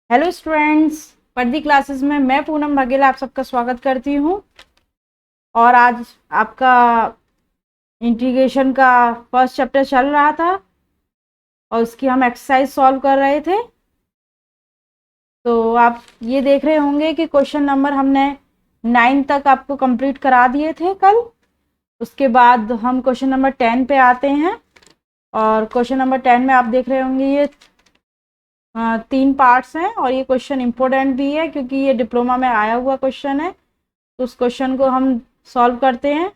Hello students, पर्दी classes में मैं पूनम बघेल आप सबका स्वागत करती हूँ। और आज आपका इंटीग्रेशन का फर्स्ट चैप्टर चल रहा था और उसकी हम एक्सरसाइज सॉल्व कर रहे थे। तो आप ये देख रहे होंगे कि क्वेश्चन नंबर हमने 9 तक आपको कंप्लीट करा दिए थे कल। उसके बाद हम क्वेश्चन नंबर 10 पे आते हैं और क्वेश्चन नंबर 10 में आप देख रहे होंगे ये 3 पार्ट्स हैं और ये क्वेश्चन इम्पोर्टेंट भी है क्योंकि ये डिप्लोमा में आया हुआ क्वेश्चन है। तो उस क्वेश्चन को हम सॉल्व करते हैं।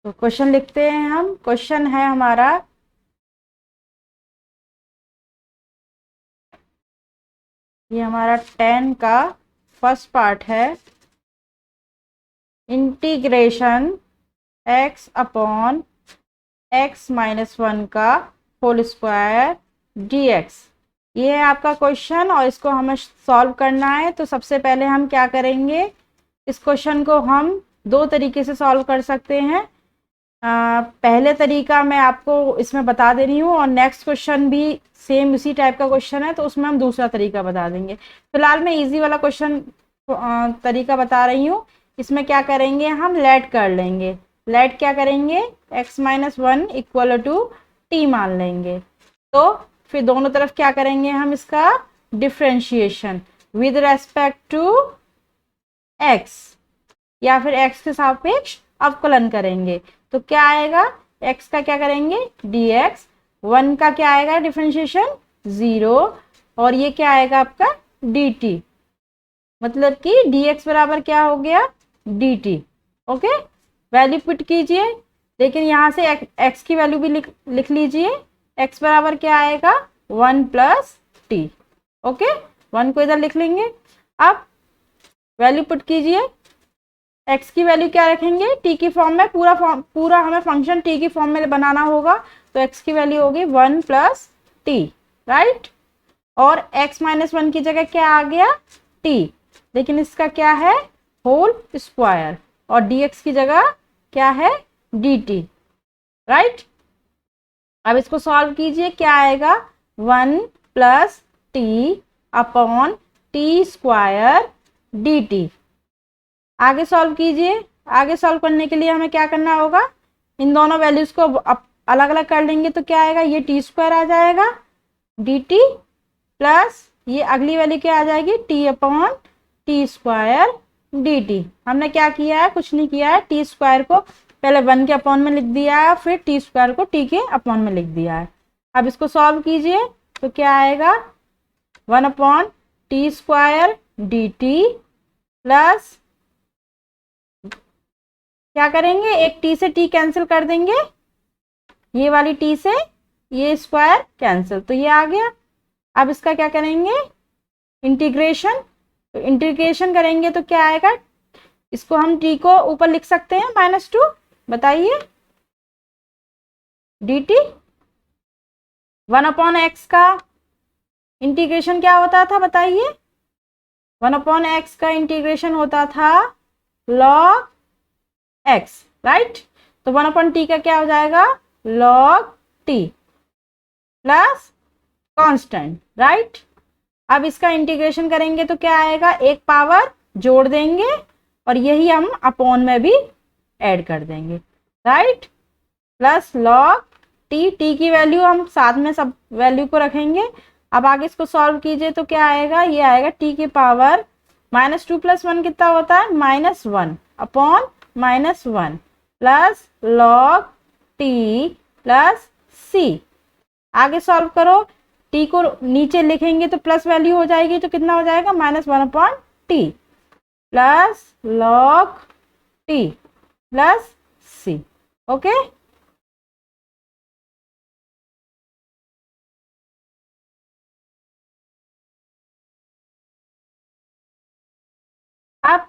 तो क्वेश्चन लिखते हैं हम। क्वेश्चन है हमारा, ये हमारा 10 का फर्स्ट पार्ट है, integration x upon x minus 1 का होल स्क्वायर dx। ये है आपका क्वेश्चन और इसको हमें सॉल्व करना है। तो सबसे पहले हम क्या करेंगे, इस क्वेश्चन को हम दो तरीके से सॉल्व कर सकते हैं। पहले तरीका मैं आपको इसमें बता दे रही हूँ और नेक्स्ट क्वेश्चन भी सेम उसी टाइप का क्वेश्चन है तो उसमें हम दूसरा तरीका बता देंगे। फिलहाल मैं इजी वाला क्वेश्चन तरीका बता रही हूँ। इसमें क्या करेंगे, हम लेट कर लेंगे। लेट क्या करेंगे, x minus 1 equal to t मान लेंगे। तो फिर दोनों तरफ क्या करेंगे, हम इसका differentiation with respect to x या फिर x के सापेक्ष अवकलन करेंगे। तो क्या आएगा, x का क्या करेंगे dx, 1 का क्या आएगा डिफरेंशिएशन 0 और ये क्या आएगा आपका dt। मतलब कि dx बराबर क्या हो गया dt। ओके, वैल्यू पुट कीजिए। लेकिन यहाँ से x की वैल्यू भी लिख लीजिए। x बराबर क्या आएगा 1 प्लस टी। ओके, 1 को इधर लिख लेंगे। अब वैल्यू पुट कीजिए। x की वैल्यू क्या रखेंगे t की फॉर्म में, पूरा हमें फंक्शन t की फॉर्म में बनाना होगा। तो x की वैल्यू होगी 1 प्लस टी, राइट। और x माइनस 1 की जगह क्या आ गया t, लेकिन इसका क्या है होल स्क्वायर और dx की जगह क्या है dt, राइट। अब इसको सॉल्व कीजिए, क्या आएगा 1 plus T upon T square dt। आगे सॉल्व कीजिए। आगे सॉल्व करने के लिए हमें क्या करना होगा, इन दोनों वैल्यूज को अलग अलग कर लेंगे। तो क्या आएगा, ये टी स्क्वायर आ जाएगा dt प्लस ये अगली वैल्यू क्या आ जाएगी T upon T square dt। हमने क्या किया है, कुछ नहीं किया है। टी स्क्वायर को पहले 1 के अपॉन में लिख दिया है, फिर टी स्क्वायर को टी के अपॉन में लिख दिया है। अब इसको सॉल्व कीजिए तो क्या आएगा 1 upon T square dt plus क्या करेंगे, एक टी से टी कैंसिल कर देंगे, ये वाली टी से ये स्क्वायर कैंसिल, तो ये आ गया। अब इसका क्या करेंगे इंटीग्रेशन। तो इंटीग्रेशन करेंगे तो क्या आएगा, इसको हम टी को ऊपर लिख सकते हैं -2। बताइए dt 1 अपॉन एक्स का इंटीग्रेशन क्या होता था, बताइए। 1 अपॉन एक्स का इंटीग्रेशन होता था log x, राइट। तो 1 अपॉन टी का क्या हो जाएगा log t plus constant, right. अब इसका इंटीग्रेशन करेंगे तो क्या आएगा, एक पावर जोड़ देंगे और यही हम अपॉन में भी ऐड कर देंगे, राइट। प्लस log t की वैल्यू हम साथ में सब वैल्यू को रखेंगे। अब आगे इसको सॉल्व कीजिए तो क्या आएगा, ये आएगा t की पावर -2 प्लस 1 कितना होता है -1 upon -1 plus log t plus c। आगे सॉल्व करो, t को नीचे लिखेंगे तो प्लस वैल्यू हो जाएगी, तो कितना हो जाएगा -1 upon T plus log t plus c। Okay, अब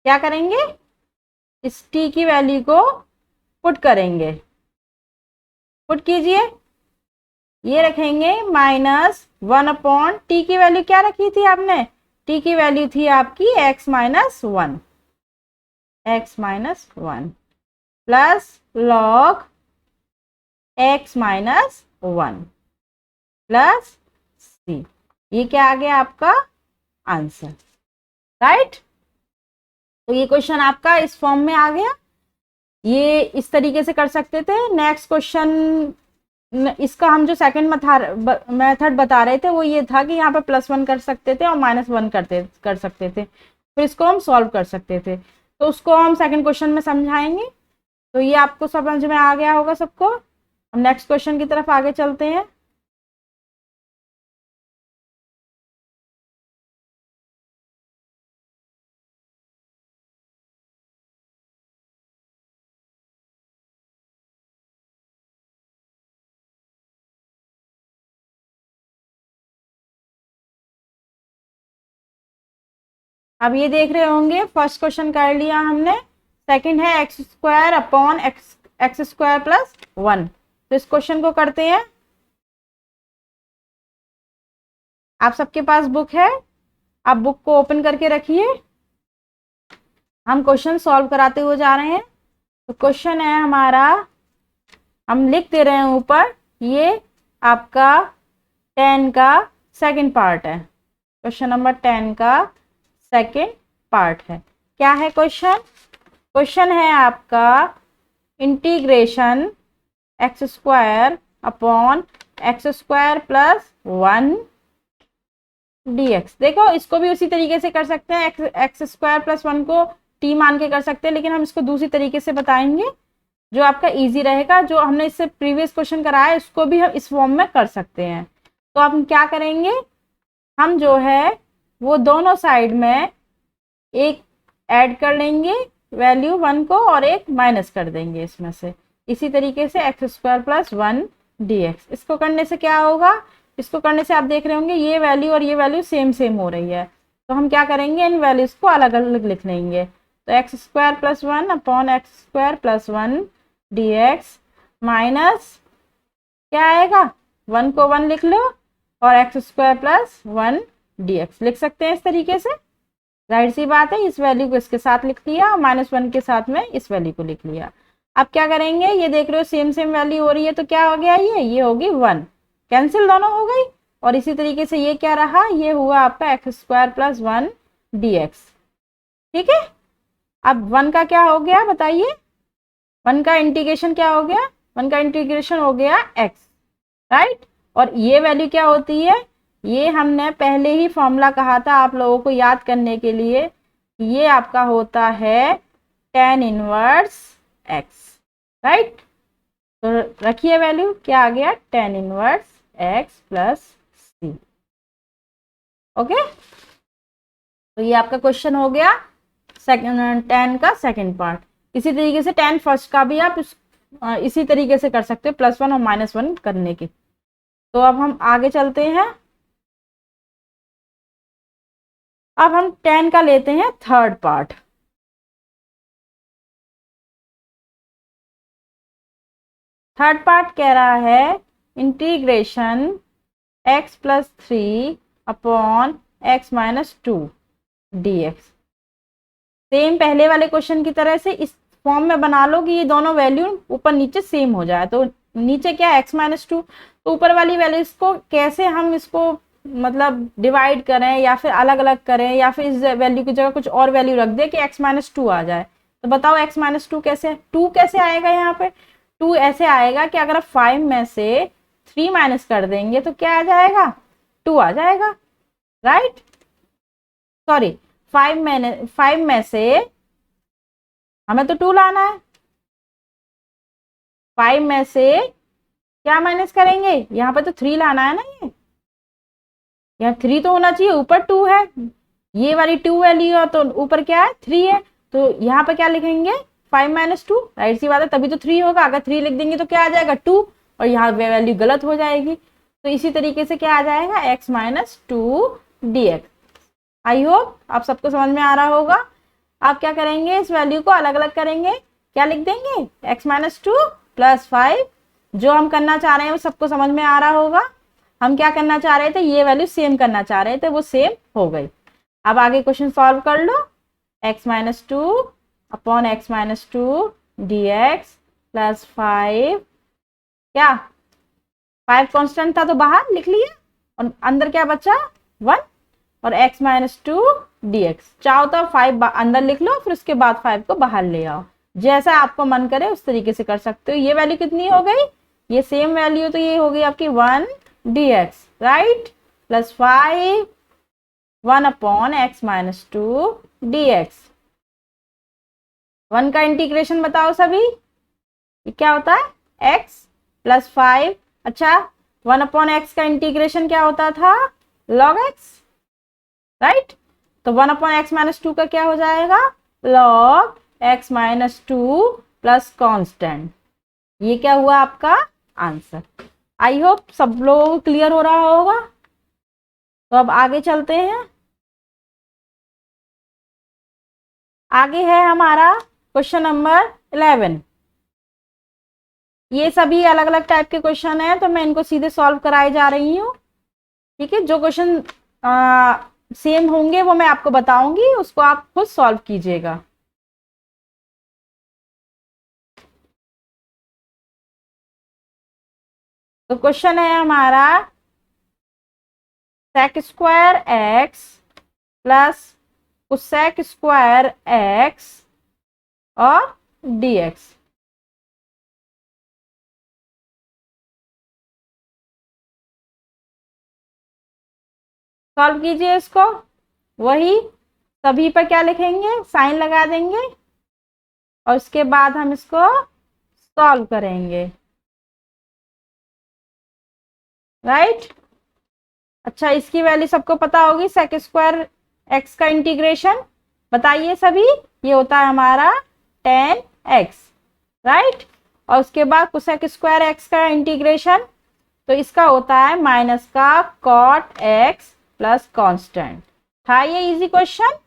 क्या करेंगे, इस t की वैल्यू को पुट करेंगे। पुट कीजिए, ये रखेंगे -1 अपॉन टी की वैल्यू क्या रखी थी आपने, टी की वैल्यू थी आपकी x minus 1, plus log x minus 1 plus c। ये क्या आ गया आपका आंसर, राइट। तो ये क्वेश्चन आपका इस फॉर्म में आ गया। ये इस तरीके से कर सकते थे। नेक्स्ट क्वेश्चन, इसका हम जो सेकंड मेथड बता रहे थे वो ये था कि यहाँ पे +1 कर सकते थे और -1 कर सकते थे, फिर इसको हम सॉल्व कर सकते थे। तो उसको हम सेकंड क्वेश्चन में समझाएंगे। तो ये आपको समझ में आ गया होगा सबको। हम नेक्स्ट क्वेश्चन की तरफ आगे चलते हैं। अब ये देख रहे होंगे, फर्स्ट क्वेश्चन कर लिया हमने, सेकंड है x² अपॉन x² प्लस 1। तो इस क्वेश्चन को करते हैं। आप सबके पास बुक है, आप बुक को ओपन करके रखिए। हम क्वेश्चन सॉल्व कराते हुए जा रहे हैं। तो क्वेश्चन है हमारा, हम लिख दे रहे हैं ऊपर, ये आपका 10 का सेकंड पार्ट है। क्वेश्चन नंबर 10 का सेकंड पार्ट है। क्या है क्वेश्चन? क्वेश्चन है आपका integration x² upon x² plus 1 dx। देखो इसको भी उसी तरीके से कर सकते हैं, x² प्लस 1 को t मान के कर सकते हैं, लेकिन हम इसको दूसरी तरीके से बताएंगे जो आपका इजी रहेगा। जो हमने इससे प्रीवियस क्वेश्चन कराया इसको भी हम इस फॉर्म में कर सकते हैं। तो हम क्या करेंगे, हम जो है वो दोनों साइड में एक ऐड कर लेंगे वैल्यू 1 को और एक माइनस कर देंगे इसमें से। इसी तरीके से x² प्लस 1 dx। इसको करने से क्या होगा, इसको करने से आप देख रहे होंगे ये वैल्यू और ये वैल्यू सेम सेम हो रही है। तो हम क्या करेंगे, इन वैल्यूज को अलग अलग लिख लेंगे। तो x² plus 1 upon x² plus 1 dx minus क्या आएगा, 1 को 1 लिख लो और x² प्लस 1 dx लिख सकते हैं इस तरीके से। जाहिर सी बात है, इस वैल्यू को इसके साथ लिख लिया और -1 के साथ में इस वैल्यू को लिख लिया। अब क्या करेंगे, ये देख रहे हो सेम सेम वैल्यू हो रही है, तो क्या हो गया, ये होगी 1, कैंसिल दोनों हो गई। और इसी तरीके से ये क्या रहा, ये हुआ आपका x² प्लस 1 dx। ठीक है। अब 1 का क्या हो गया बताइए, 1 का इंटीग्रेशन क्या हो गया, 1 का इंटीग्रेशन हो गया x, राइट। और ये वैल्यू क्या होती है, ये हमने पहले ही फॉर्मूला कहा था आप लोगों को याद करने के लिए। ये आपका होता है tan इनवर्स x, राइट। तो रखिए वैल्यू, क्या आ गया, tan inverse x plus c। Okay, तो ये आपका क्वेश्चन हो गया tan का सेकंड पार्ट। इसी तरीके से tan फर्स्ट का भी आप इसी तरीके से कर सकते हो, +1 और -1 करने की। तो अब हम आगे चलते हैं। अब हम tan का लेते हैं थर्ड पार्ट। थर्ड पार्ट कह रहा है integration x plus 3 upon x minus 2 dx। Same पहले वाले क्वेश्चन की तरह से इस फॉर्म में बना लो कि ये दोनों वैल्यू ऊपर नीचे सेम हो जाए। तो नीचे क्या है, x माइनस 2, तो ऊपर वाली वैल्यू इसको कैसे हम इसको मतलब डिवाइड करें या फिर अलग अलग करें या फिर इस वैल्यू की जगह कुछ और वैल्यू रख दे कि x माइनस 2 आ जाए। तो बताओ x माइनस 2 कैसे, 2 कैसे आएगा, यहाँ पे 2 ऐसे आएगा कि अगर 5 में से 3 माइनस कर देंगे तो क्या आ जाएगा, 2 आ जाएगा, राइट। सॉरी, 5 में से हमें तो 2 लाना है, 5 में से क्या माइनस करेंगे, यहाँ पे तो 3 लाना है ना। ये यहाँ 3 तो होना चाहिए, ऊपर 2 है, ये वाली 2 वैल्यू है तो ऊपर क्या है, 3 है। तो यहाँ पे क्या लिखेंगे, 5 माइनस 2, राइट सी बात है, तभी तो 3 होगा। अगर 3 लिख देंगे तो क्या आ जाएगा, 2, और यहाँ वैल्यू गलत हो जाएगी। तो इसी तरीके से क्या आ जाएगा, x minus 2 dx। I hope आप सबको समझ में आ रहा होगा। आप क्या करेंगे, इस वैल्यू को अलग अलग करेंगे, क्या लिख देंगे, x माइनस 2 प्लस 5। जो हम करना चाह रहे हैं वो सबको समझ में आ रहा होगा। हम क्या करना चाह रहे थे, ये वैल्यू सेम करना चाह रहे थे, वो सेम हो गई। अब आगे क्वेश्चन सॉल्व कर लो। x minus 2 upon x minus 2 dx plus 5, क्या 5 कांस्टेंट था तो बाहर लिख लिया, और अंदर क्या बचा 1, और x माइनस 2 dx। चाहो तो 5 अंदर लिख लो, फिर उसके बाद 5 को बाहर ले आओ, जैसा आपको मन करे उस तरीके से कर सकते हो। ये वैल्यू कितनी हो गई, ये सेम वैल्यू तो ये हो गई आपकी 1 dx, right, plus 5 1 upon x minus 2 dx। 1 का इंटीग्रेशन बताओ सभी, ये क्या होता है x प्लस 5। अच्छा, 1 अपॉन x का इंटीग्रेशन क्या होता था, log x, राइट। तो 1 अपॉन x माइनस 2 का क्या हो जाएगा, log x minus 2 plus constant. ये क्या हुआ आपका आंसर। आई होप सब लोग क्लियर हो रहा होगा। तो अब आगे चलते हैं। आगे है हमारा क्वेश्चन नंबर 11। ये सभी अलग अलग टाइप के क्वेश्चन है, तो मैं इनको सीधे सॉल्व कराए जा रही हूँ, ठीक है। जो क्वेश्चन सेम होंगे वो मैं आपको बताऊंगी, उसको आप खुद सॉल्व कीजिएगा। तो क्वेश्चन है हमारा sec square x plus cosec square x और dx। सॉल्व कीजिए इसको। वही सभी पर क्या लिखेंगे, साइन लगा देंगे, और उसके बाद हम इसको सॉल्व करेंगे, राइट। अच्छा, इसकी वैल्यू सबको पता होगी, सेक स्क्वायर एक्स का इंटीग्रेशन बताइए सभी, ये होता है हमारा 10x, राइट। और उसके बाद कोसेक स्क्वायर एक्स का इंटीग्रेशन, तो इसका होता है माइनस का कॉट एक्स प्लस कॉन्स्टेंट। था ये इजी क्वेश्चन।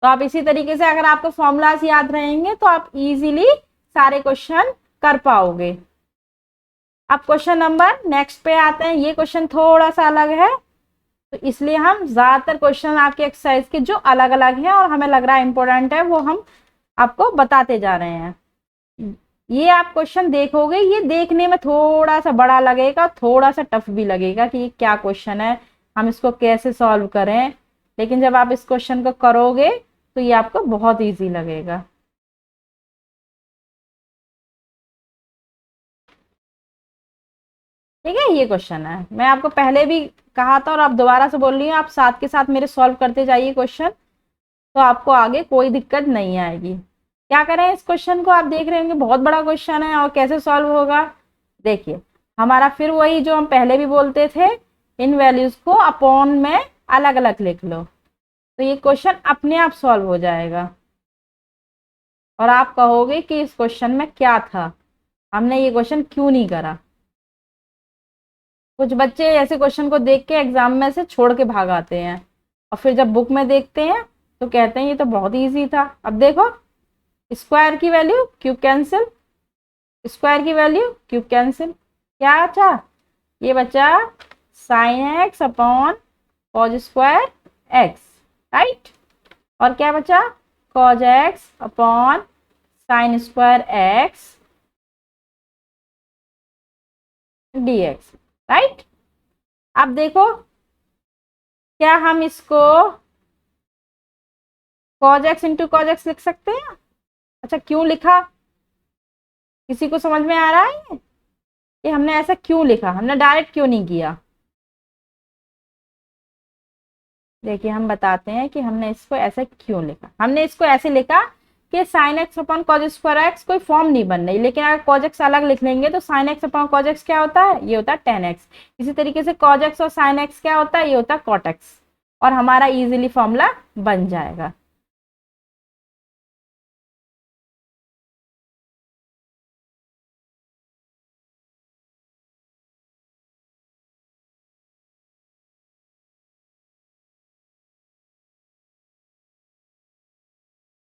तो आप इसी तरीके से अगर आपको फॉर्मूलाज याद रहेंगे तो आप इजीली सारे क्वेश्चन कर पाओगे। अब क्वेश्चन नंबर नेक्स्ट पे आते हैं। ये क्वेश्चन थोड़ा सा अलग है, तो इसलिए हम ज्यादातर क्वेश्चन आपके एक्सरसाइज के जो अलग अलग हैं और हमें लग रहा है इंपॉर्टेंट है, वो हम आपको बताते जा रहे हैं। ये आप क्वेश्चन देखोगे, ये देखने में थोड़ा सा बड़ा लगेगा, थोड़ा सा टफ भी लगेगा कि ये क्या क्वेश्चन है, हम इसको कैसे सॉल्व करें। लेकिन जब आप इस क्वेश्चन को करोगे तो ये आपको बहुत इजी लगेगा। ठीक है, ये क्वेश्चन है, मैं आपको पहले भी कहा था और आप दोबारा से बोल रही हूँ, आप साथ के साथ मेरे सॉल्व करते जाइए क्वेश्चन, तो आपको आगे कोई दिक्कत नहीं आएगी। क्या करें, इस क्वेश्चन को आप देख रहे होंगे बहुत बड़ा क्वेश्चन है, और कैसे सॉल्व होगा देखिए। हमारा फिर वही जो हम पहले भी बोलते थे, इन वैल्यूज को अपॉन में अलग अलग लिख लो, तो ये क्वेश्चन अपने आप सॉल्व हो जाएगा। और आप कहोगे कि इस क्वेश्चन में क्या था, हमने ये क्वेश्चन क्यों नहीं करा। कुछ बच्चे ऐसे क्वेश्चन को देख के एग्जाम में से छोड़ के भाग आते हैं, और फिर जब बुक में देखते हैं तो कहते हैं ये तो बहुत इजी था। अब देखो, स्क्वायर की वैल्यू क्यूब कैंसिल, स्क्वायर की वैल्यू क्यूब कैंसिल, क्या अच्छा ये बचा sine x upon cos square x, right. और क्या बचा cos x upon sine square x dx, right. अब देखो, क्या हम इसको cos x into cos x लिख सकते हैं। अच्छा, क्यों लिखा, किसी को समझ में आ रहा है कि हमने ऐसा क्यों लिखा, हमने डायरेक्ट क्यों नहीं किया। देखिए, हम बताते हैं कि हमने इसको ऐसे क्यों लिखा। हमने इसको ऐसे लिखा कि sine x upon cos square x कोई फॉर्म नहीं बन रही, लेकिन अगर कॉज एक्स अलग लिख लेंगे तो sine x upon cos x क्या होता है, ये होता है टेन एक्स। इसी तरीके से कॉज एक्स और साइन एक्स क्या होता है, ये होता है कॉट एक्स, और हमारा इजीली फॉर्मूला बन जाएगा।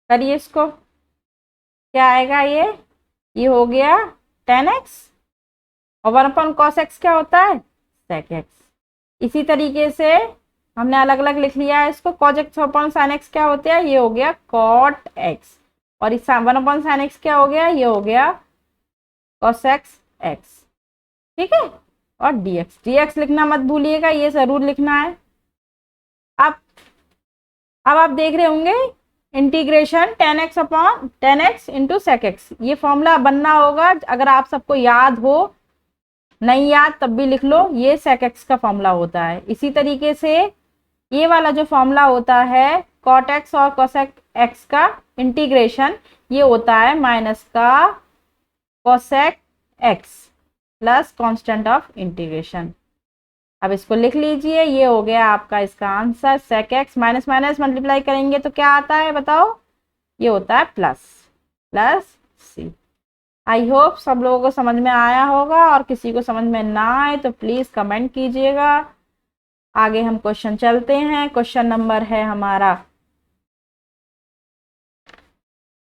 करिए इसको, क्या आएगा ये हो गया टेन एक्स, और वन अपॉन कॉस एक्स क्या होता है सेक एक्स। इसी तरीके से हमने अलग अलग लिख लिया है इसको, cos x upon sine x क्या होते हैं, ये हो गया कॉट एक्स, और इस 1/sin x क्या हो गया, ये हो गया cos x। ठीक है, और dx लिखना मत भूलिएगा, ये जरूर लिखना है। अब आप देख रहे होंगे integration tan x into sec x, ये फॉर्मूला बनना होगा। अगर आप सबको याद हो, नहीं याद तब भी लिख लो, ये sec x का फॉर्मूला होता है। इसी तरीके से ये वाला जो फॉर्मूला होता है cot x और cosec x का इंटीग्रेशन, ये होता है माइनस का cosec x plus constant of integration. अब इसको लिख लीजिए, ये हो गया आपका इसका answer. sec x minus minus multiply करेंगे तो क्या आता है बताओ, ये होता है प्लस c। आई होप सब लोगों को समझ में आया होगा, और किसी को समझ में ना आए तो प्लीज कमेंट कीजिएगा। आगे हम क्वेश्चन चलते हैं। क्वेश्चन नंबर है हमारा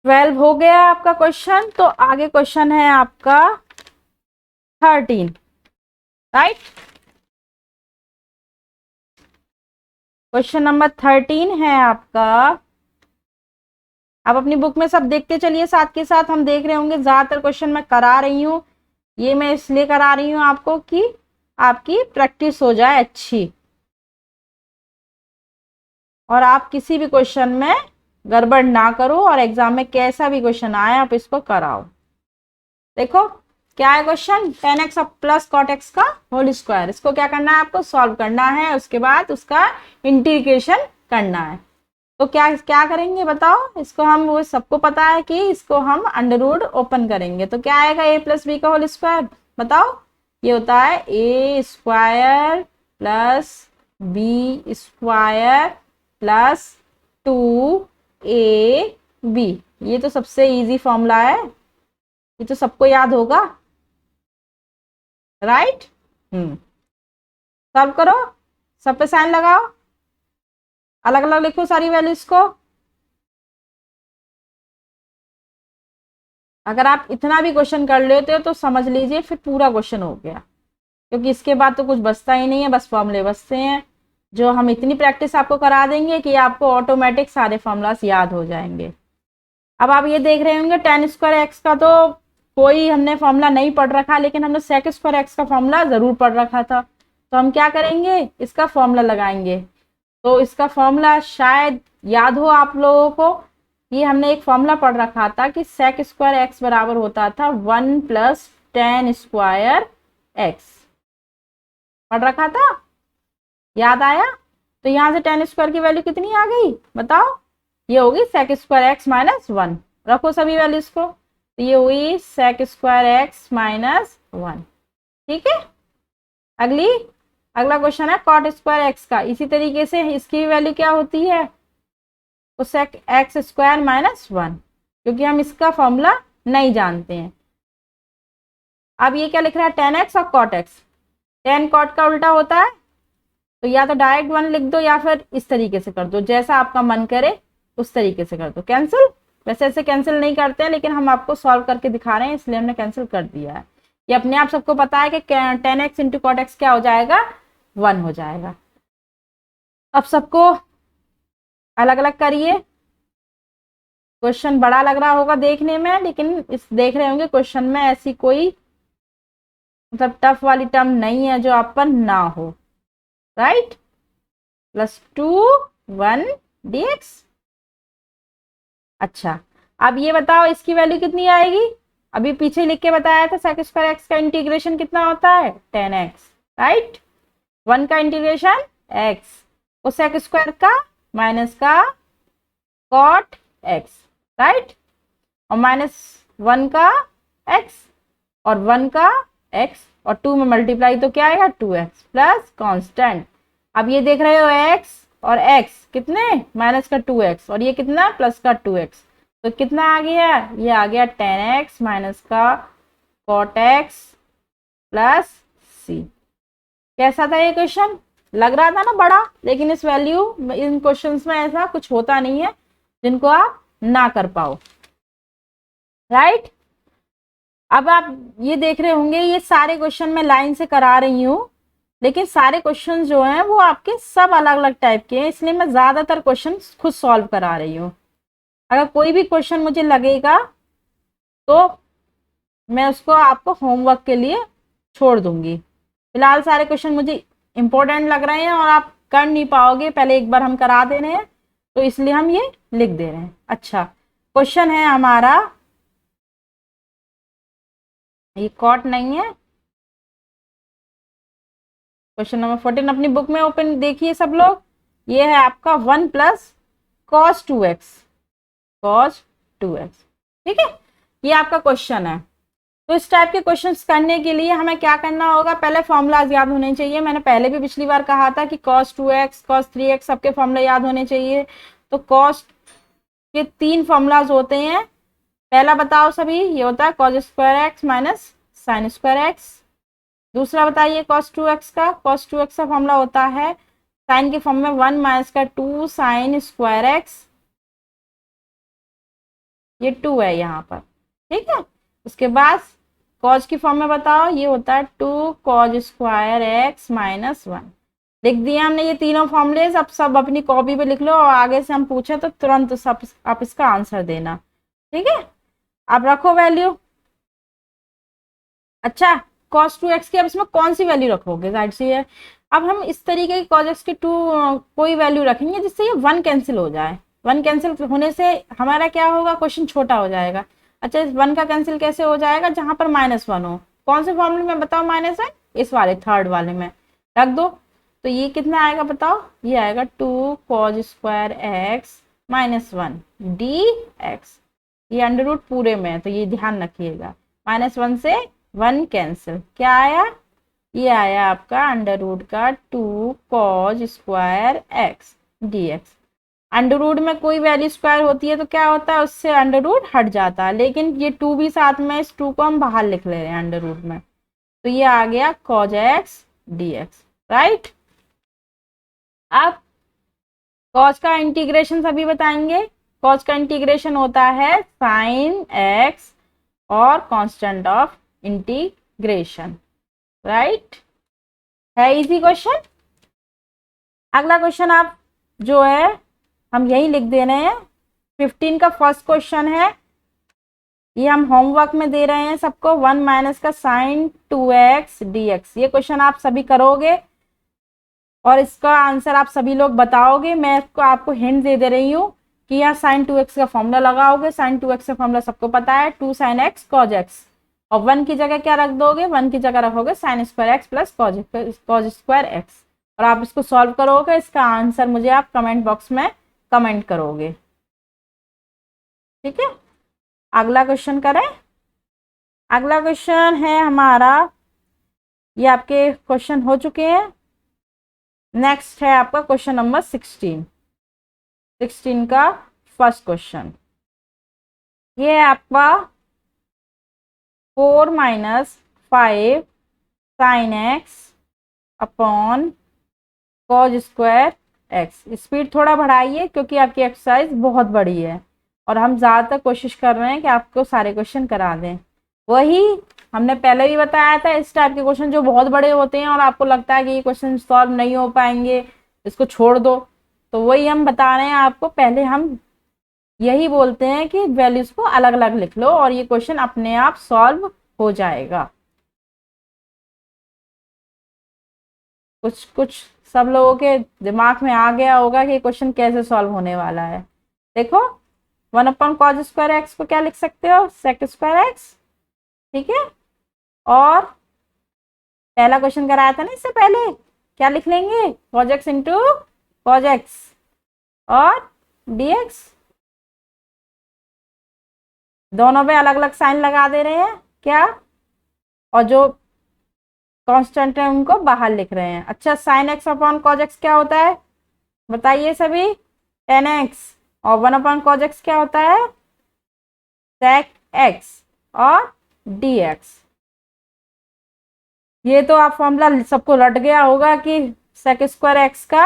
12 हो गया आपका क्वेश्चन। तो आगे क्वेश्चन है आपका 13, राइट। क्वेश्चन नंबर 13 है आपका। आप अपनी बुक में सब देखते चलिए, साथ के साथ हम देख रहे होंगे। ज्यादातर क्वेश्चन मैं करा रही हूँ, ये मैं इसलिए करा रही हूँ आपको कि आपकी प्रैक्टिस हो जाए अच्छी, और आप किसी भी क्वेश्चन में गड़बड़ ना करो, और एग्जाम में कैसा भी क्वेश्चन आए आप इसको कराओ। देखो क्या है question, tan x plus cot x का होल स्क्वायर। इसको क्या करना है, आपको सॉल्व करना है, उसके बाद उसका इंटीग्रेशन करना है। तो क्या क्या करेंगे बताओ, इसको हम, वो सबको पता है कि इसको हम अंडर रूट ओपन करेंगे तो क्या आएगा, a प्लस बी का होल स्क्वायर। बताओ, ये होता है a square plus b square plus 2ab। ये तो सबसे इजी फॉर्मूला है, ये तो सबको याद होगा, राइट। सॉल्व करो, सब पे साइन लगाओ, अलग अलग लिखो सारी वैल्यूज को। अगर आप इतना भी क्वेश्चन कर लेते हो तो समझ लीजिए फिर पूरा क्वेश्चन हो गया, क्योंकि इसके बाद तो कुछ बचता ही नहीं है, बस फॉर्मूले बचते हैं, जो हम इतनी प्रैक्टिस आपको करा देंगे कि आपको ऑटोमेटिक सारे फॉर्मूलास याद हो जाएंगे। अब आप ये देख रहे होंगे tan स्क्वायर एक्स का तो कोई हमने फॉर्मूला नहीं पढ़ रखा, लेकिन हमने sec स्क्वायर एक्स का फॉर्मूला जरूर पढ़ रखा था। तो हम क्या करेंगे, इसका फॉर्मूला लगाएंगे। तो इसका फॉर्मूला शायद याद हो आप लोगों को, ये हमने एक फॉर्मूला पढ़ रखा था कि sec स्क्वायर एक्स बराबर होता था 1 प्लस tan स्क्वायर एक्स, पढ़ रखा था, याद आया। तो यहाँ से tan स्क्वायर की वैल्यू कितनी आ गई बताओ, ये होगी sec स्क्वायर एक्स माइनस 1। रखो सभी वैल्यूज को, तो ये हुई sec स्क्वायर एक्स माइनस 1। ठीक है, अगला क्वेश्चन है cot स्क्वायर एक्स का। इसी तरीके से इसकी वैल्यू क्या होती है, तो sec एक्स स्क्वायर माइनस 1, क्योंकि हम इसका फॉर्मूला नहीं जानते हैं। अब ये क्या लिख रहा है, tan x और cot x। tan cot का उल्टा होता है, तो या तो डायरेक्ट 1 लिख दो या फिर इस तरीके से कर दो, जैसा आपका मन करे उस तरीके से कर दो। कैंसिल, वैसे ऐसे कैंसिल नहीं करते हैं, लेकिन हम आपको सॉल्व करके दिखा रहे हैं इसलिए हमने कैंसिल कर दिया है। ये अपने आप सबको पता है कि tan x into cot x क्या हो जाएगा, 1 हो जाएगा। अब सबको अलग अलग करिए। क्वेश्चन बड़ा लग रहा होगा देखने में, लेकिन इस देख रहे होंगे क्वेश्चन में ऐसी कोई मतलब टफ वाली टर्म नहीं है जो आप पर ना हो, राइट। Plus 2 1 dx। अच्छा, अब ये बताओ इसकी वैल्यू कितनी आएगी। अभी पीछे लिख के बताया था sec स्क्वायर एक्स का इंटीग्रेशन कितना होता है, tan x, राइट। 1 का इंटीग्रेशन x, और sec स्क्वायर का माइनस का cot x, राइट, और माइनस 1 का x और 1 का x, और 2 में मल्टीप्लाई तो क्या आएगा 2x प्लस कांस्टेंट। अब ये देख रहे हो x और x कितने, माइनस का 2x, और ये कितना प्लस का 2x, तो कितना आ गया, ये आ गया tan x माइनस का cot x प्लस c। कैसा था ये क्वेश्चन, लग रहा था ना बड़ा, लेकिन इस वैल्यू इन क्वेश्चंस में ऐसा कुछ होता नहीं है जिनको आप ना कर पाओ, राइट। अब आप ये देख रहे होंगे ये सारे क्वेश्चन मैं लाइन से करा रही हूँ, लेकिन सारे क्वेश्चन जो हैं वो आपके सब अलग अलग टाइप के हैं, इसलिए मैं ज्यादातर क्वेश्चन खुद सॉल्व करा रही हूँ। अगर कोई भी क्वेश्चन मुझे लगेगा तो मैं उसको आपको होमवर्क के लिए छोड़ दूंगी। फिलहाल सारे क्वेश्चन मुझे इंपॉर्टेंट लग रहे हैं और आप कर नहीं पाओगे, पहले एक बार हम करा दे रहे हैं तो इसलिए हम ये लिख दे रहे हैं। अच्छा, क्वेश्चन है हमारा, ये कॉट नहीं है, क्वेश्चन नंबर 14 अपनी बुक में ओपन देखिए सब लोग। ये है आपका 1 plus cos 2x, cos 2x। ठीक है, ये आपका क्वेश्चन है। तो इस टाइप के क्वेश्चंस करने के लिए हमें क्या करना होगा, पहले फॉर्मूलाज याद होने चाहिए। मैंने पहले भी पिछली बार कहा था कि cos 2x cos 3x सबके फॉर्मूले याद होने चाहिए। तो cos के 3 फॉर्मूलाज होते हैं। पहला बताओ सभी, ये होता है cos square x minus sign square x. दूसरा बताइए cos 2x का, cos 2x का फॉर्मूला होता है साइन के फॉर्म में 1 माइनस का 2 साइन स्क्वायर एक्स, ये 2 है यहाँ पर। ठीक है, उसके बाद कॉज की फॉर्म में बताओ, ये होता है 2 कॉज स्क्वायर एक्स माइनस 1। लिख दिया हमने ये तीनों फॉर्मूलेज। अब सब अपनी कॉपी पे लिख लो और आगे से हम पूछे तो तुरंत सब आप इसका आंसर देना। ठीक है, आप रखो वैल्यू। अच्छा, cos 2x की अब इसमें कौन सी वैल्यू रखोगे, जाहिर सी है अब हम इस तरीके की cos x की 2 कोई वैल्यू रखेंगे जिससे ये 1 कैंसिल हो जाए। 1 कैंसिल होने से हमारा क्या होगा, क्वेश्चन छोटा हो जाएगा। अच्छा, इस 1 का कैंसिल कैसे हो जाएगा, जहां पर -1 हो। कौन से फॉर्मूले में बताओ -1, इस वाले थर्ड वाले में रख दो। तो ये कितना आएगा बताओ, ये आएगा 2 cos square x minus 1 D x. ये अंडर रूट पूरे में है तो ये ध्यान रखिएगा। -1 से 1 कैंसिल, क्या आया, ये आया आपका अंडर रूट का 2 cos square x d x. Under root में कोई वैल्यू स्क्वायर होती है तो क्या होता है, उससे अंडर रूट हट जाता है, लेकिन ये 2 भी साथ में, इस 2 को हम बाहर लिख ले रहे हैं अंडर रूट में, तो ये आ गया cos x d x. Right, अब cos का इंटीग्रेशन सभी बताएंगे। cos का इंटीग्रेशन होता है साइन एक्स और कांस्टेंट ऑफ इंटीग्रेशन। राइट, है इजी क्वेश्चन। अगला क्वेश्चन आप जो है हम यही लिख दे रहे हैं। 15 का फर्स्ट क्वेश्चन है, ये हम होमवर्क में दे रहे हैं सबको। 1 माइनस का साइन 2x dx, ये क्वेश्चन आप सभी करोगे और इसका आंसर आप सभी लोग बताओगे। मैं इसको आपको हिंट दे रही हूँ कि यहाँ साइन 2x का फॉर्मूला लगाओगे। साइन 2x का फॉर्मूला सबको पता है, 2 साइन एक्स कॉज एक्स, और 1 की जगह क्या रख दोगे, 1 की जगह रखोगे sign square x plus cos square x, और आप इसको सॉल्व करोगे। इसका आंसर मुझे आप कमेंट बॉक्स में कमेंट करोगे। ठीक है, अगला क्वेश्चन करें। अगला क्वेश्चन है हमारा, ये आपके क्वेश्चन हो चुके हैं। नेक्स्ट है आपका क्वेश्चन नंबर 16 का फर्स्ट क्वेश्चन। ये है आपका 4 minus 5 sine x upon cos square x. Speed थोड़ा बढ़ाइए क्योंकि आपकी एक्सरसाइज बहुत बड़ी है और हम ज़्यादातर कोशिश कर रहे हैं कि आपको सारे क्वेश्चन करा दें। वही हमने पहले भी बताया था, इस टाइप के क्वेश्चन जो बहुत बड़े होते हैं और आपको लगता है कि ये क्वेश्चन सॉल्व नहीं हो पाएंगे, इसको छोड़ दो, तो वही हम बता रहे हैं आपको। पहले हम यही बोलते हैं कि वैल्यूज को अलग अलग लिख लो और ये क्वेश्चन अपने आप सॉल्व हो जाएगा। कुछ कुछ सब लोगों के दिमाग में आ गया होगा कि क्वेश्चन कैसे सॉल्व होने वाला है। देखो, 1 अपॉन कॉज स्क्वायर एक्स को क्या लिख सकते हो, सेक स्क्वायर एक्स। ठीक है, और पहला क्वेश्चन कराया था ना इससे पहले, क्या लिख लेंगे, cos x into cos x और dx। दोनों पे अलग अलग साइन लगा दे रहे हैं क्या, और जो कांस्टेंट है उनको बाहर लिख रहे हैं। अच्छा, sine x upon cos x क्या होता है बताइए सभी, टेन एक्स, और 1 अपॉन कॉज एक्स क्या होता है, सेक एक्स और dx। ये तो आप फॉर्मूला सबको रट गया होगा कि सेक स्क्वायर एक्स का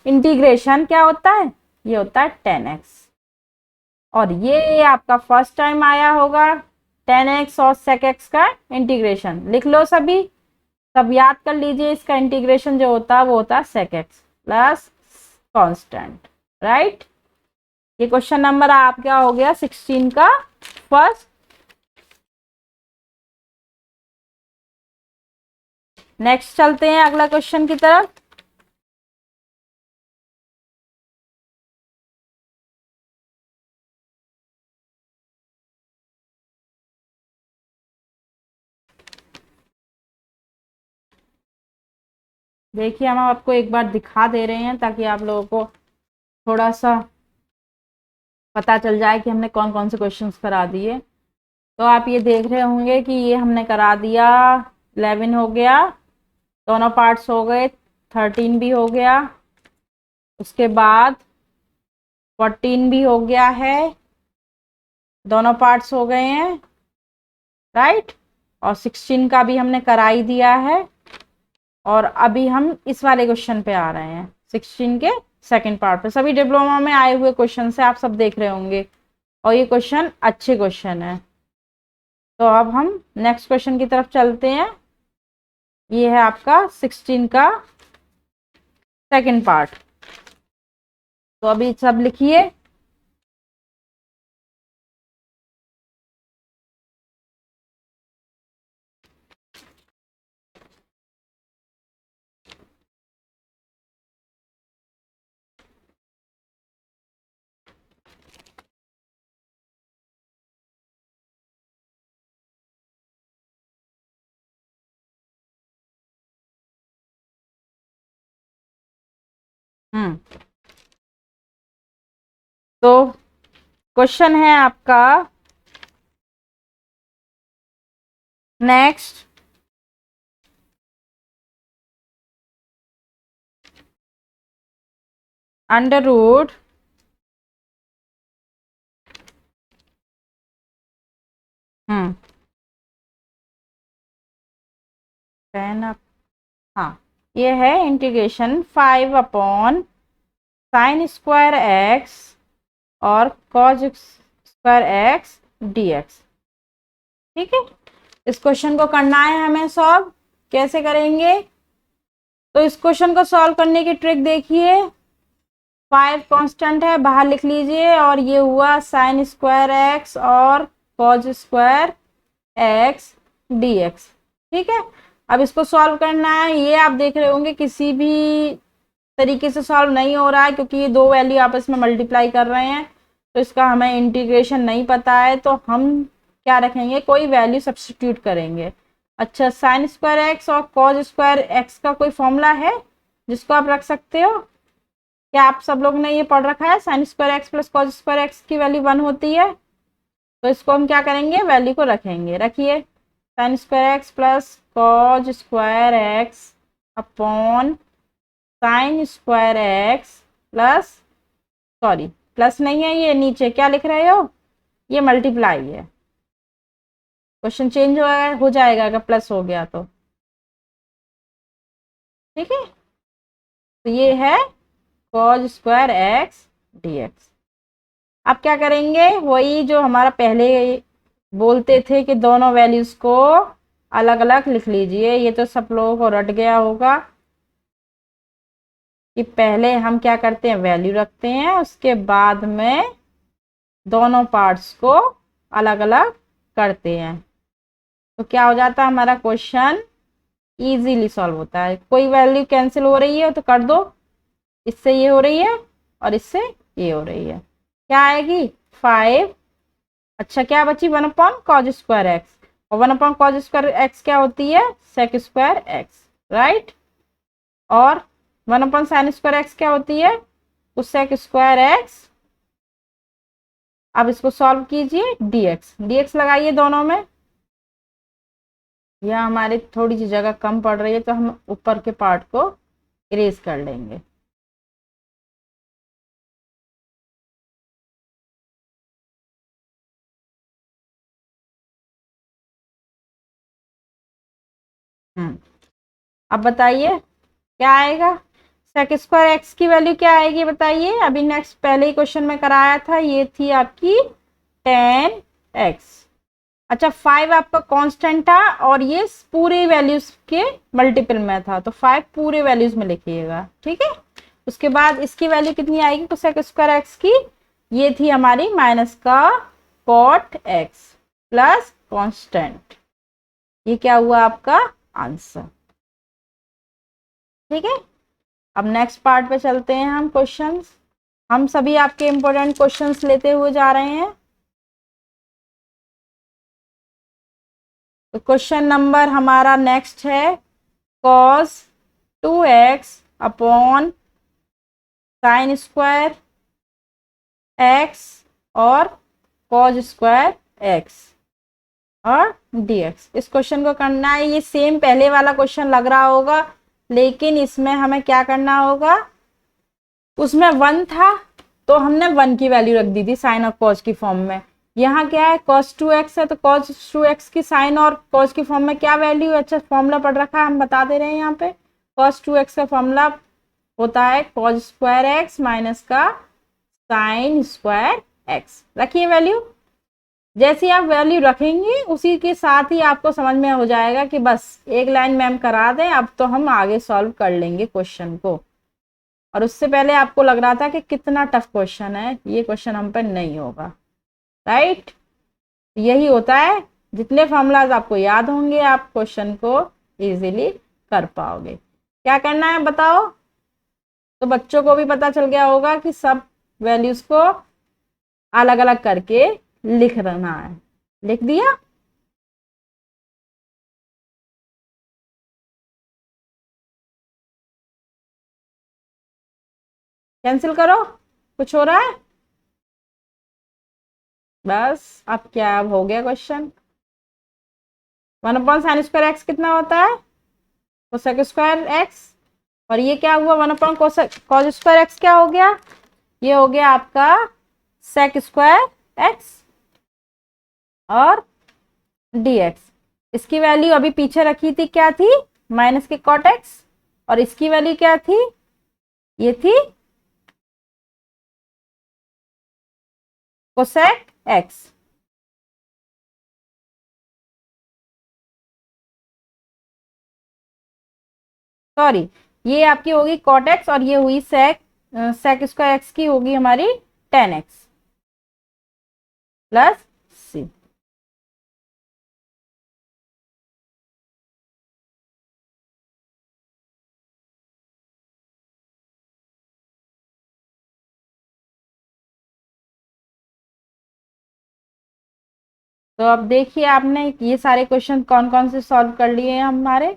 इंटीग्रेशन क्या होता है, ये होता है 10x। और ये आपका फर्स्ट टाइम आया होगा 10x और सेक एक्स का इंटीग्रेशन। लिख लो सभी, सब याद कर लीजिए। इसका इंटीग्रेशन जो होता है वो होता है sec x plus constant. Right, ये क्वेश्चन नंबर आपका हो गया 16 का फर्स्ट। नेक्स्ट चलते हैं अगला क्वेश्चन की तरफ। देखिए हम आपको एक बार दिखा दे रहे हैं ताकि आप लोगों को थोड़ा सा पता चल जाए कि हमने कौन कौन से क्वेश्चंस करा दिए। तो आप ये देख रहे होंगे कि ये हमने करा दिया 11 हो गया, दोनों पार्ट्स हो गए, 13 भी हो गया, उसके बाद 14 भी हो गया है, दोनों पार्ट्स हो गए हैं, राइट। और 16 का भी हमने करा ही दिया है। और अभी हम इस वाले क्वेश्चन पे आ रहे हैं 16 के सेकंड पार्ट पे। सभी डिप्लोमा में आए हुए क्वेश्चन से आप सब देख रहे होंगे और ये क्वेश्चन अच्छे क्वेश्चन है। तो अब हम नेक्स्ट क्वेश्चन की तरफ चलते हैं। ये है आपका 16 का सेकंड पार्ट। तो अभी सब लिखिए। तो क्वेश्चन है आपका next, under root ten up, हाँ ये है integration 5 upon sine square x और कॉज स्क्वायर एक्स डीएक्स। ठीक है, इस क्वेश्चन को करना है हमें सॉल्व। कैसे करेंगे? तो इस क्वेश्चन को सॉल्व करने की ट्रिक देखिए। 5 कांस्टेंट है, बाहर लिख लीजिए, और ये हुआ साइन स्क्वायर एक्स और कॉज स्क्वायर एक्स डीएक्स। ठीक है, अब इसको सॉल्व करना है। ये आप देख रहे होंगे किसी भी तरीके से सॉल्व नहीं हो रहा है क्योंकि ये दो वैल्यू आपस में मल्टीप्लाई कर रहे हैं, तो इसका हमें इंटीग्रेशन नहीं पता है। तो हम क्या रखेंगे, कोई वैल्यू सब्स्टिट्यूट करेंगे। अच्छा, साइन स्क्वायर एक्स और कॉज स्क्वायर एक्स का कोई फॉर्मूला है जिसको आप रख सकते हो? क्या आप सब लोग ने ये पढ़ रखा है? Sign square x plus cos square x की वैल्यू 1 होती है। तो इसको हम क्या करेंगे, वैल्यू को रखेंगे। रखिए, sign square x plus cos square x upon sine square x plus, sorry plus नहीं है, ये नीचे क्या लिख रहे हो, ये मल्टीप्लाई है। क्वेश्चन चेंज हो जाएगा अगर प्लस हो गया तो। ठीक है, तो ये है कॉज स्क्वायर एक्स डीएक्स। अब क्या करेंगे, वही जो हमारा पहले बोलते थे कि दोनों वैल्यूज को अलग अलग लिख लीजिए। ये तो सब लोगों को रट गया होगा कि पहले हम क्या करते हैं, वैल्यू रखते हैं, उसके बाद में दोनों पार्ट्स को अलग अलग करते हैं। तो क्या हो जाता है, हमारा क्वेश्चन इजीली सॉल्व होता है। कोई वैल्यू कैंसिल हो रही है तो कर दो, इससे ये हो रही है और इससे ये हो रही है, क्या आएगी 5। अच्छा, क्या बची 1 अपॉन कॉज स्क्वायर एक्स, और 1 अपॉन कॉज स्क्वायर एक्स क्या होती है, सेक स्क्वायर एक्स, राइट। और 1 अपॉन साइन स्क्वायर एक्स क्या होती है, उस सेक स्क्वायर एक्स। अब इसको सॉल्व कीजिए, डीएक्स डीएक्स लगाइए दोनों में। यह हमारी थोड़ी सी जगह कम पड़ रही है तो हम ऊपर के पार्ट को इरेज कर लेंगे। अब बताइए क्या आएगा, सेक स्क्वायर एक्स की वैल्यू क्या आएगी बताइए। अभी नेक्स्ट पहले ही क्वेश्चन में कराया था, ये थी आपकी 10x। अच्छा, 5 आपका कांस्टेंट था और ये पूरे वैल्यूज के मल्टीपल में था, तो 5 पूरे वैल्यूज में लिखिएगा। ठीक है, उसके बाद इसकी वैल्यू कितनी आएगी, तो सेक स्क्वायर एक्स की ये थी हमारी माइनस का कॉट एक्स प्लस कांस्टेंट। ये क्या हुआ आपका आंसर। ठीक है, अब नेक्स्ट पार्ट पे चलते हैं हम क्वेश्चंस। हम सभी आपके इंपॉर्टेंट क्वेश्चंस लेते हुए जा रहे हैं। तो क्वेश्चन नंबर हमारा नेक्स्ट है cos 2x upon sine square x और cos स्क्वायर x और dx। इस क्वेश्चन को करना है, ये सेम पहले वाला क्वेश्चन लग रहा होगा, लेकिन इसमें हमें क्या करना होगा, उसमें 1 था तो हमने 1 की वैल्यू रख दी थी साइन और कॉस की फॉर्म में। यहाँ क्या है cos 2x है तो cos 2x की साइन और कॉस की फॉर्म में क्या वैल्यू है, अच्छा फॉर्मूला पढ़ रखा है, हम बता दे रहे हैं। यहाँ पे cos 2x का फॉर्मूला होता है cos स्क्वायर एक्स माइनस का साइन स्क्वायर एक्स। रखिए वैल्यू, जैसे आप वैल्यू रखेंगे उसी के साथ ही आपको समझ में हो जाएगा कि बस एक लाइन मैम करा दें, अब तो हम आगे सॉल्व कर लेंगे क्वेश्चन को। और उससे पहले आपको लग रहा था कि कितना टफ क्वेश्चन है, ये क्वेश्चन हम पर नहीं होगा, राइट। यही होता है, जितने फॉर्मूलाज आपको याद होंगे आप क्वेश्चन को इजीली कर पाओगे। क्या करना है बताओ, तो बच्चों को भी पता चल गया होगा कि सब वैल्यूज को अलग अलग करके लिख रहा है। लिख दिया, कैंसिल करो, कुछ हो रहा है, बस अब क्या, अब हो गया question. 1 upon sine square x कितना होता है, कोसेक स्क्वायर एक्स, और ये क्या हुआ 1 अपॉन कॉस स्क्वायर एक्स क्या हो गया, ये हो गया आपका सेक स्क्वायर एक्स और dx। इसकी वैल्यू अभी पीछे रखी थी, क्या थी, माइनस के कॉट एक्स, और इसकी वैल्यू क्या थी, ये थी कोसेक एक्स। सॉरी, ये आपकी होगी कॉट एक्स और ये हुई सेक स्क्वायर एक्स की होगी हमारी टेन एक्स प्लस सी। तो अब देखिए आपने ये सारे क्वेश्चन कौन कौन से सॉल्व कर लिए हैं हमारे।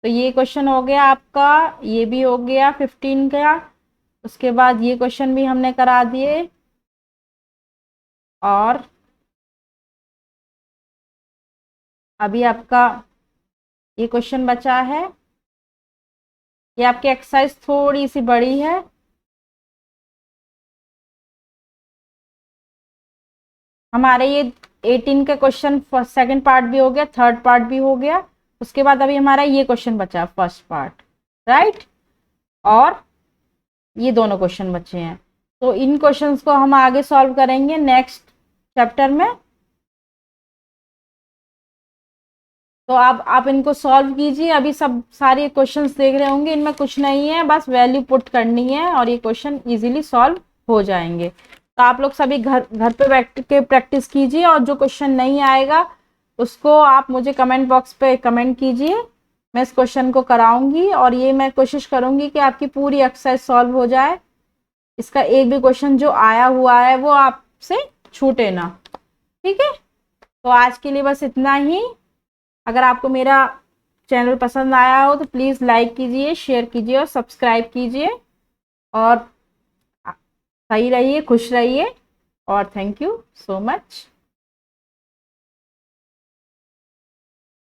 तो ये क्वेश्चन हो गया आपका, ये भी हो गया 15 का, उसके बाद ये क्वेश्चन भी हमने करा दिए, और अभी आपका ये क्वेश्चन बचा है। ये आपकी एक्सरसाइज थोड़ी सी बड़ी है, हमारे ये 18 का क्वेश्चन सेकंड पार्ट भी हो गया, थर्ड पार्ट भी हो गया, उसके बाद अभी हमारा ये क्वेश्चन बचा फर्स्ट पार्ट, राइट, और ये दोनों क्वेश्चन बचे हैं। तो इन क्वेश्चंस को हम आगे सॉल्व करेंगे नेक्स्ट चैप्टर में। तो आप इनको सॉल्व कीजिए, अभी सब सारे क्वेश्चंस देख रहे होंगे, इनमें कुछ नहीं है, बस वैल्यू पुट करनी है और ये क्वेश्चन इजीली सॉल्व हो जाएंगे। तो आप लोग सभी घर घर पे बैठ के प्रैक्टिस कीजिए, और जो क्वेश्चन नहीं आएगा उसको आप मुझे कमेंट बॉक्स पे कमेंट कीजिए, मैं इस क्वेश्चन को कराऊंगी, और ये मैं कोशिश करूंगी कि आपकी पूरी एक्सरसाइज सॉल्व हो जाए, इसका एक भी क्वेश्चन जो आया हुआ है वो आपसे छूटे ना। ठीक है, तो आज के लिए बस इतना ही। अगर आपको मेरा चैनल पसंद आया हो तो प्लीज़ लाइक कीजिए, शेयर कीजिए और सब्सक्राइब कीजिए, और सही रहिए, खुश रहिए, और थैंक यू सो मच।